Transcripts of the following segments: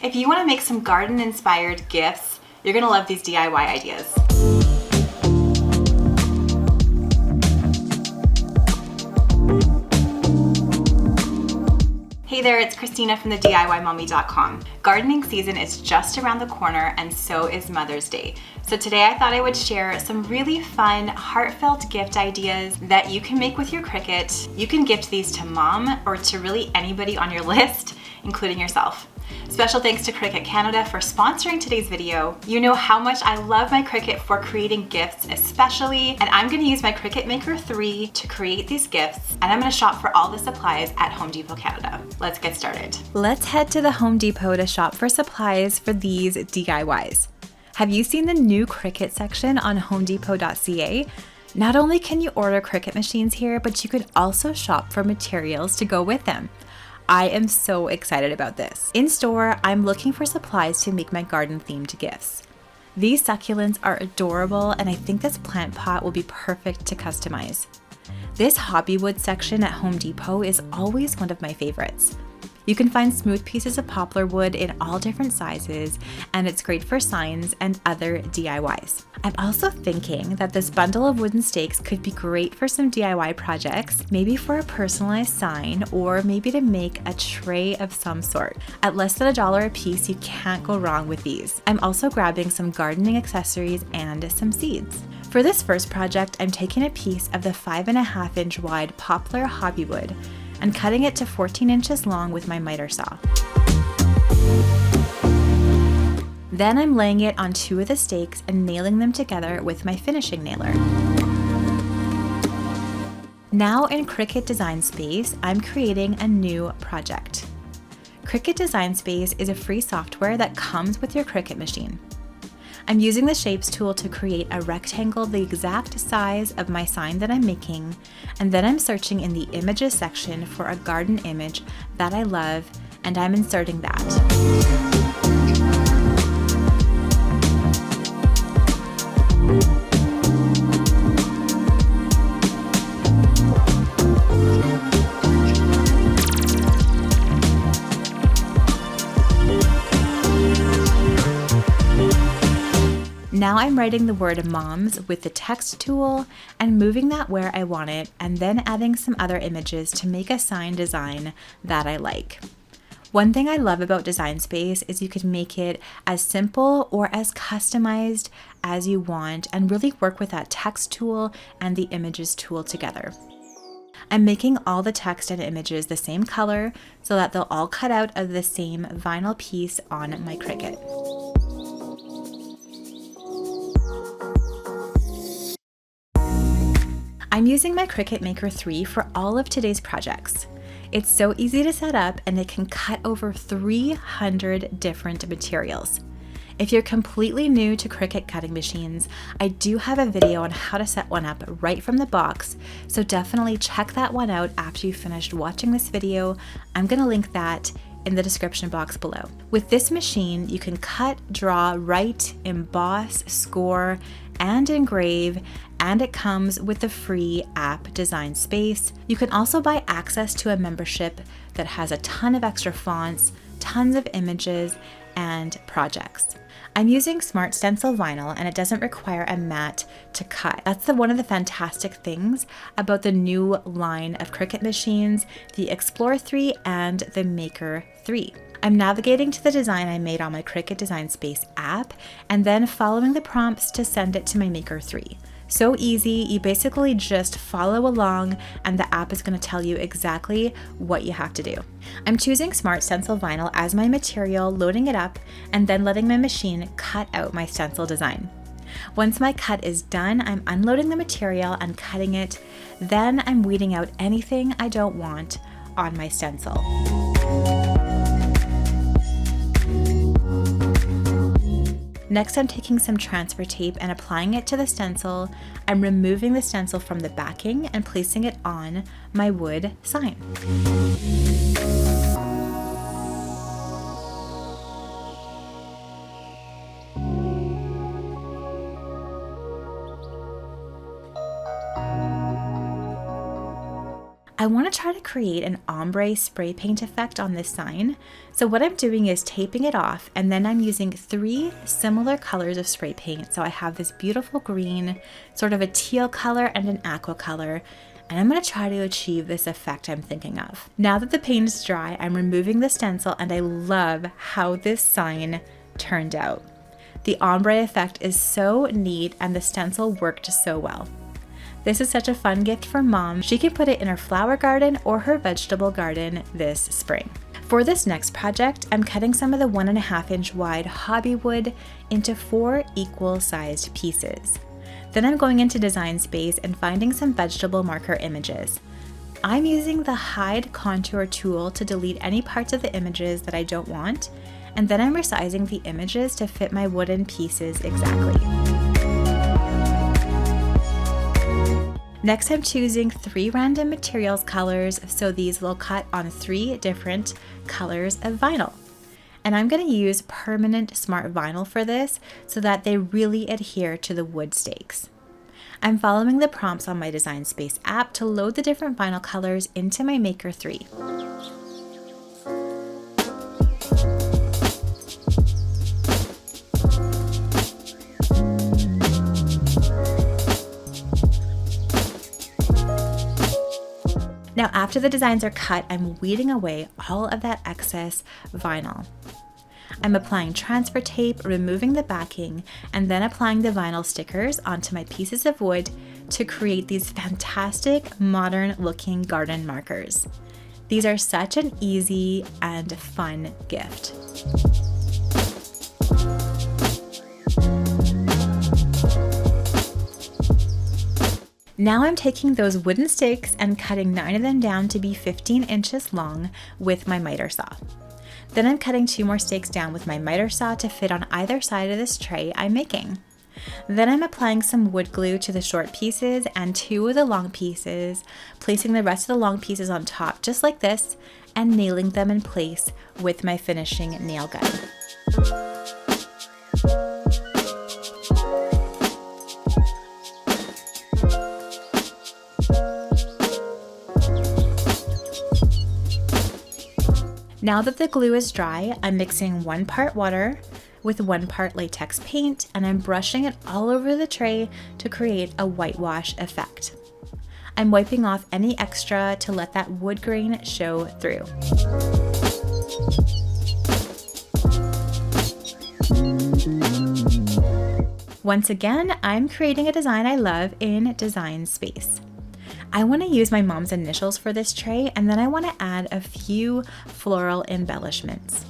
If you want to make some garden-inspired gifts, you're going to love these DIY ideas. Hey there, it's Christina from the DIYmommy.com. Gardening season is just around the corner, and so is Mother's Day. So today I thought I would share some really fun, heartfelt gift ideas that you can make with your Cricut. You can gift these to mom or to really anybody on your list, including yourself. Special thanks to Cricut Canada for sponsoring today's video. You know how much I love my Cricut for creating gifts especially, and I'm going to use my Cricut Maker 3 to create these gifts, and I'm going to shop for all the supplies at Home Depot Canada. Let's get started. Let's head to the Home Depot to shop for supplies for these DIYs. Have you seen the new Cricut section on homedepot.ca? Not only can you order Cricut machines here, but you can also shop for materials to go with them. I am so excited about this. In store, I'm looking for supplies to make my garden themed gifts. These succulents are adorable, and I think this plant pot will be perfect to customize. This hobby wood section at Home Depot is always one of my favorites. You can find smooth pieces of poplar wood in all different sizes, and it's great for signs and other DIYs. I'm also thinking that this bundle of wooden stakes could be great for some DIY projects, maybe for a personalized sign, or maybe to make a tray of some sort. At less than $1 a piece, you can't go wrong with these. I'm also grabbing some gardening accessories and some seeds. For this first project, I'm taking a piece of the 5.5-inch wide poplar hobby wood and cutting it to 14 inches long with my miter saw. Then I'm laying it on 2 of the stakes and nailing them together with my finishing nailer. Now in Cricut Design Space, I'm creating a new project. Cricut Design Space is a free software that comes with your Cricut machine. I'm using the Shapes tool to create a rectangle the exact size of my sign that I'm making, and then I'm searching in the Images section for a garden image that I love, and I'm inserting that. Now I'm writing the word moms with the text tool and moving that where I want it, and then adding some other images to make a sign design that I like. One thing I love about Design Space is you can make it as simple or as customized as you want and really work with that text tool and the images tool together. I'm making all the text and images the same color so that they'll all cut out of the same vinyl piece on my Cricut. I'm using my Cricut Maker 3 for all of today's projects. It's so easy to set up, and it can cut over 300 different materials. If you're completely new to Cricut cutting machines, I do have a video on how to set one up right from the box, so definitely check that one out after you've finished watching this video. I'm going to link that in the description box below. With this machine, you can cut, draw, write, emboss, score, and engrave, and it comes with the free app Design Space. You can also buy access to a membership that has a ton of extra fonts, tons of images, and projects. I'm using Smart Stencil vinyl, and it doesn't require a mat to cut. That's one of the fantastic things about the new line of Cricut machines, the Explorer 3 and the Maker 3. I'm navigating to the design I made on my Cricut Design Space app, and then following the prompts to send it to my Maker 3. So easy, you basically just follow along and the app is going to tell you exactly what you have to do. I'm choosing Smart Stencil vinyl as my material, loading it up, and then letting my machine cut out my stencil design. Once my cut is done, I'm unloading the material and cutting it. Then I'm weeding out anything I don't want on my stencil. Next, I'm taking some transfer tape and applying it to the stencil. I'm removing the stencil from the backing and placing it on my wood sign. I want to try to create an ombre spray paint effect on this sign. So what I'm doing is taping it off, and then I'm using 3 similar colors of spray paint. So I have this beautiful green, sort of a teal color, and an aqua color. And I'm going to try to achieve this effect I'm thinking of. Now that the paint is dry, I'm removing the stencil, and I love how this sign turned out. The ombre effect is so neat, and the stencil worked so well. This is such a fun gift for mom. She can put it in her flower garden or her vegetable garden this spring. For this next project, I'm cutting some of the 1.5 inch wide hobby wood into 4 equal sized pieces. Then I'm going into Design Space and finding some vegetable marker images. I'm using the Hide Contour tool to delete any parts of the images that I don't want, and then I'm resizing the images to fit my wooden pieces exactly. Next, I'm choosing 3 random materials colors, so these will cut on 3 different colors of vinyl. And I'm going to use permanent smart vinyl for this so that they really adhere to the wood stakes. I'm following the prompts on my Design Space app to load the different vinyl colors into my Maker 3. Now, after the designs are cut, I'm weeding away all of that excess vinyl. I'm applying transfer tape, removing the backing, and then applying the vinyl stickers onto my pieces of wood to create these fantastic, modern-looking garden markers. These are such an easy and fun gift. Now I'm taking those wooden stakes and cutting 9 of them down to be 15 inches long with my miter saw. Then I'm cutting 2 more stakes down with my miter saw to fit on either side of this tray I'm making. Then I'm applying some wood glue to the short pieces and 2 of the long pieces, placing the rest of the long pieces on top just like this, and nailing them in place with my finishing nail gun. Now that the glue is dry, I'm mixing 1 part water with 1 part latex paint, and I'm brushing it all over the tray to create a whitewash effect. I'm wiping off any extra to let that wood grain show through. Once again, I'm creating a design I love in Design Space. I want to use my mom's initials for this tray, and then I want to add a few floral embellishments.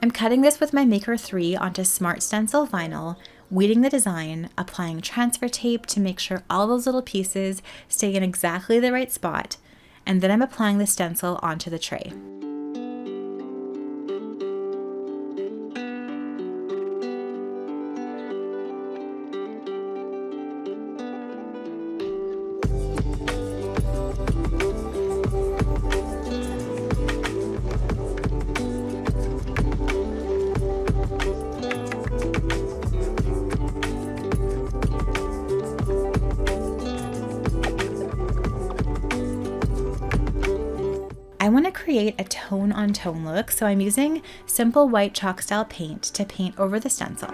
I'm cutting this with my Maker 3 onto Smart Stencil vinyl, weeding the design, applying transfer tape to make sure all those little pieces stay in exactly the right spot, and then I'm applying the stencil onto the tray. I want to create a tone-on-tone look, so I'm using simple white chalk style paint to paint over the stencil.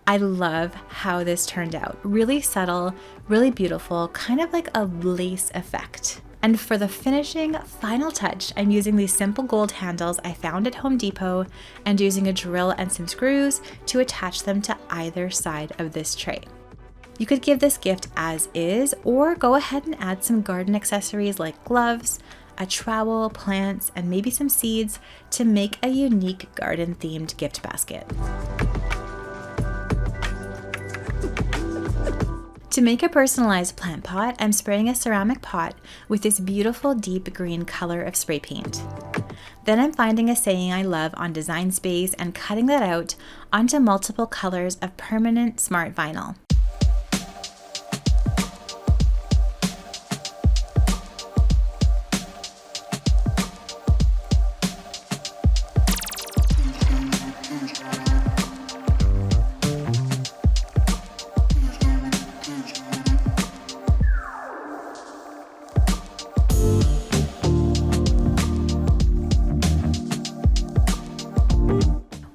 I love how this turned out. Really subtle, really beautiful, kind of like a lace effect. And for the finishing final touch, I'm using these simple gold handles I found at Home Depot and using a drill and some screws to attach them to either side of this tray. You could give this gift as is, or go ahead and add some garden accessories like gloves, a trowel, plants, and maybe some seeds to make a unique garden-themed gift basket. To make a personalized plant pot, I'm spraying a ceramic pot with this beautiful deep green color of spray paint. Then I'm finding a saying I love on Design Space and cutting that out onto multiple colors of permanent smart vinyl.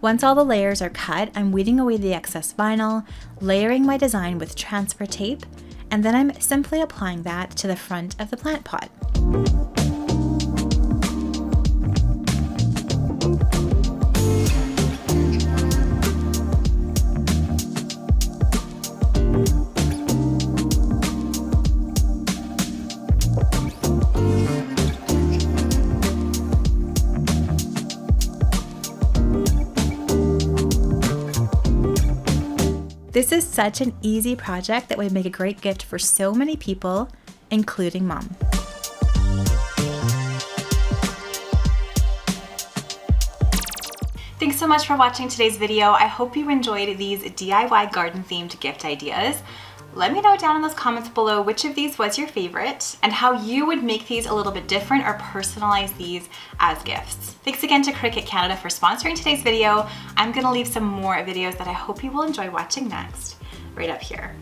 Once all the layers are cut, I'm weeding away the excess vinyl, layering my design with transfer tape, and then I'm simply applying that to the front of the plant pot. This is such an easy project that would make a great gift for so many people, including Mom. Thanks so much for watching today's video. I hope you enjoyed these DIY garden themed gift ideas. Let me know down in those comments below which of these was your favorite and how you would make these a little bit different or personalize these as gifts. Thanks again to Cricut Canada for sponsoring today's video. I'm gonna leave some more videos that I hope you will enjoy watching next, right up here.